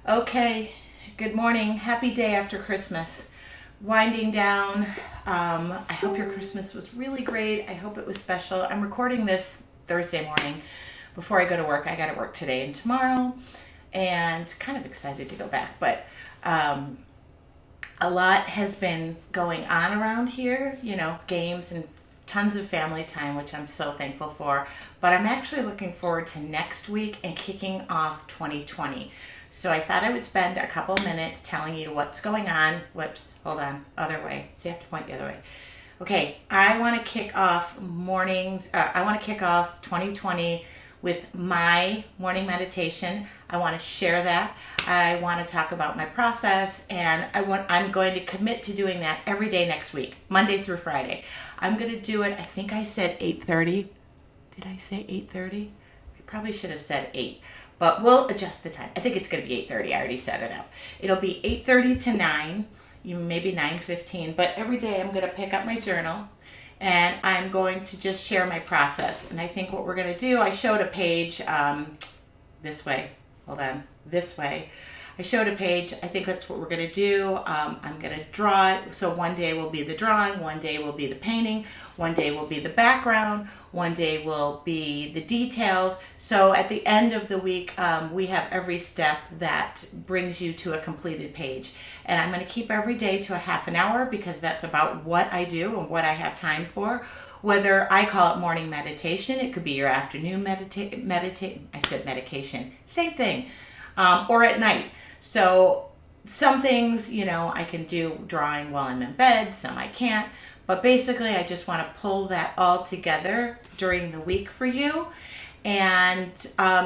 Okay, good morning. Happy day after Christmas. Winding down. I hope your Christmas was really great. I hope it was special. I'm recording this Thursday morning before I go to work. I got to work today and tomorrow, and kind of excited to go back. But um, a lot has been going on around here, games and tons of family time, which I'm so thankful for. But I'm actually looking forward to next week and kicking off 2020. So I thought I would spend a couple minutes telling you what's going on. Whoops, hold on, other way. So you have to point the other way. Okay, I want to kick off mornings. I want to kick off 2020 with my morning meditation. I want to share that. I want to talk about my process, and I'm going to commit to doing that every day next week, Monday through Friday. I'm going to do it. I think I said 8:30. Did I say 8:30? I probably should have said 8. But we'll adjust the time. I think it's going to be 8:30. I already set it up. It'll be 8:30 to 9, maybe 9:15. But every day I'm going to pick up my journal and I'm going to just share my process. And I think what we're going to do, I showed a page this way. Hold on. This way. I showed a page. I think that's what we're going to do. I'm going to draw it. So one day will be the drawing, one day will be the painting, one day will be the background, one day will be the details. So at the end of the week, we have every step that brings you to a completed page. And I'm going to keep every day to a half an hour because that's about what I do and what I have time for. Whether I call it morning meditation, it could be your afternoon meditate. I said medication, same thing, or at night. So some things, I can do drawing while I'm in bed, some I can't. But basically, I just want to pull that all together during the week for you and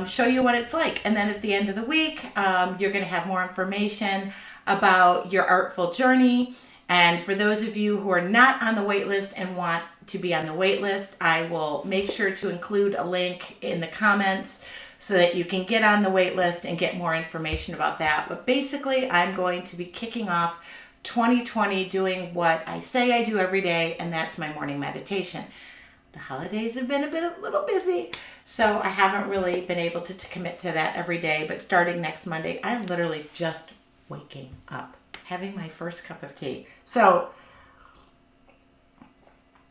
show you what it's like. And then at the end of the week, you're going to have more information about your artful journey. And for those of you who are not on the wait list and want to be on the wait list, I will make sure to include a link in the comments so that you can get on the wait list and get more information about that. But basically, I'm going to be kicking off 2020 doing what I say I do every day, and that's my morning meditation. The holidays have been a little busy, so I haven't really been able to commit to that every day. But starting next Monday, I'm literally just waking up, having my first cup of tea. So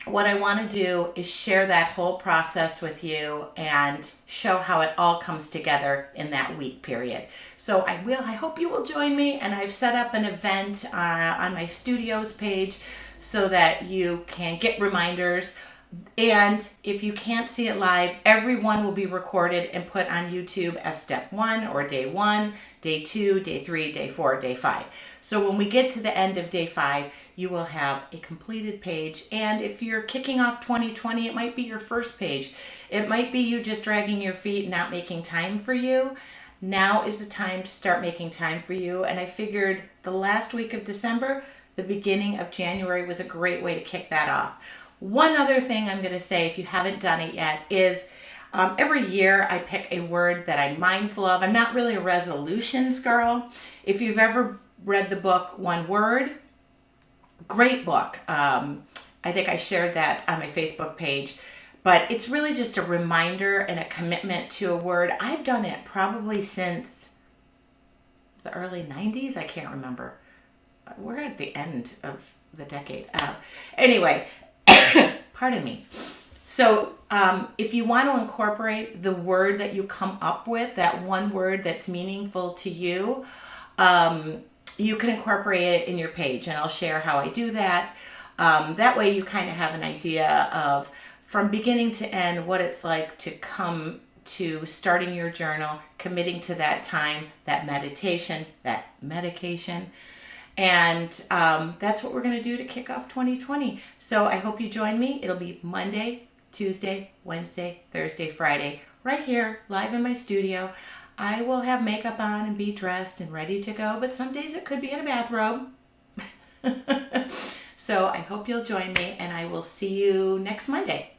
what I want to do is share that whole process with you and show how it all comes together in that week period. So I hope you will join me, and I've set up an event on my studios page so that you can get reminders. And if you can't see it live, every one will be recorded and put on YouTube as step 1, day 2, day 3, day 4, day 5. So when we get to the end of day 5, you will have a completed page. And if you're kicking off 2020, it might be your first page. It might be you just dragging your feet, not making time for you. Now is the time to start making time for you. And I figured the last week of December, the beginning of January was a great way to kick that off. One other thing I'm going to say, if you haven't done it yet, is every year I pick a word that I'm mindful of. I'm not really a resolutions girl. If you've ever read the book One Word, great book. I think I shared that on my Facebook page. But it's really just a reminder and a commitment to a word. I've done it probably since the early 90s. I can't remember. We're at the end of the decade. Anyway, pardon me. So if you want to incorporate the word that you come up with, that one word that's meaningful to you, you can incorporate it in your page, and I'll share how I do that. That way you kind of have an idea of, from beginning to end, what it's like to come to starting your journal, committing to that time, that meditation, that medication. And that's what we're going to do to kick off 2020. So I hope you join me. It'll be Monday, Tuesday, Wednesday, Thursday, Friday, right here, live in my studio. I will have makeup on and be dressed and ready to go, but some days it could be in a bathrobe. So I hope you'll join me, and I will see you next Monday.